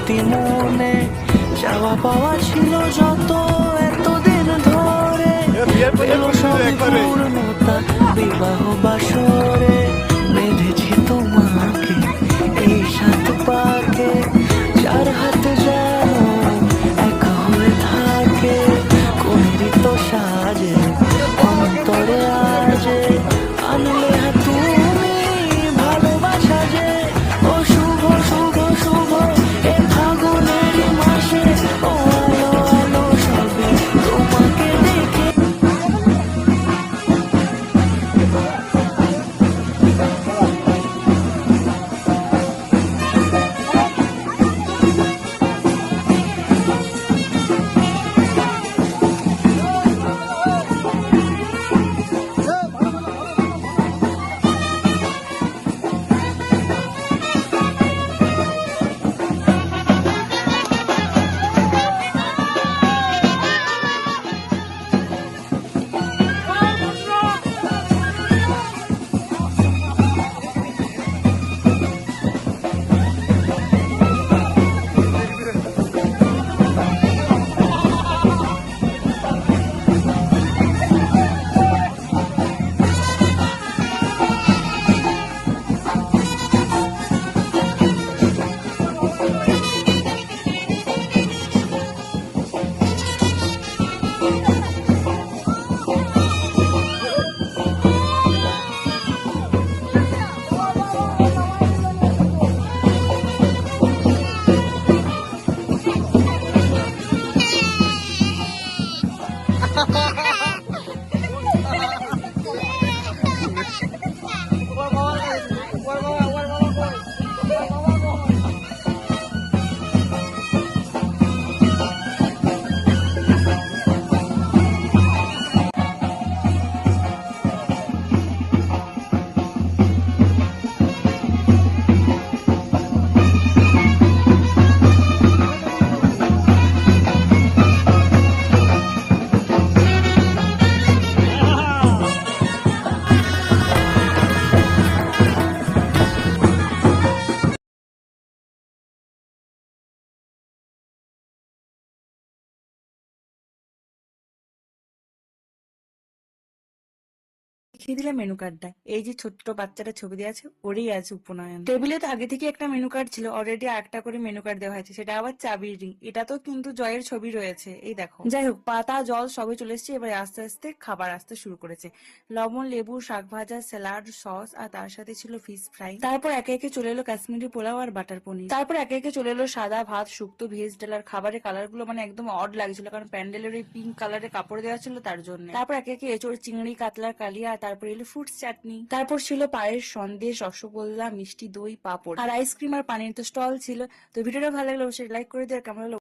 স্মৃতি মনে চাওয়া পাওয়া ছিল যত এতদিন ধরে পেলো সবই পূর্ণতা বিবাহ বাসরে বেঁধেছি তোমাকে এই সাত পাকে চার হাতে যেন এক হয়ে থাকে কোনেরই তো সাজে অন্তরে আজে আনলে তুমি ভালোবাসা যে ও শুভ শুভ শুভ এ ফাগুনের মাসে ও আলো আলো সবে তোমাকে দেখে দেখিয়ে দিলাম মেনু কার্ডটা। এই যে ছোট্ট বাচ্চাটা ছবি দেওয়া আছে ওরই আছে উপনয়ন। টেবিলে তো আগে থেকে একটা মেনু কার্ড ছিল, অলরেডি একটা করে মেনু কার্ড দেওয়া হয়েছে, সেটা আবার চাবির রিং। এটা তো কিন্তু জয়ের ছবি রয়েছে, এই দেখো। যাই হোক, পাতা জল সবই চলে এসেছে, এবার আস্তে আস্তে খাবার আসতে শুরু করেছে। লবণ, লেবু, শাক ভাজা, স্যালাড, সস আর তার সাথে ছিল ফিশ ফ্রাই। তারপর একে একে চলে এলো কাশ্মীরি পোলাও আর বাটার পনির। তারপর একে একে চলে এলো সাদা ভাত, শুক্তো, ভেজ ডাল আর খাবারের কালার গুলো মানে একদম অড লাগছিল, কারণ প্যান্ডেলের ওই পিঙ্ক কালারের কাপড় দেওয়া ছিল তার জন্য। তারপর একে একে এঁচড়, চিংড়ি, কাতলার কালিয়া, আর তারপর এলো ফ্রুটস চাটনি। তারপর ছিল পায়েস, সন্দেশ, রসগোল্লা, মিষ্টি দই, পাঁপড় আর আইসক্রিম আর পানির তো স্টল ছিল। তো ভিডিওটা ভালো লাগলে অবশ্যই লাইক করে দিও, আর কেমন হলো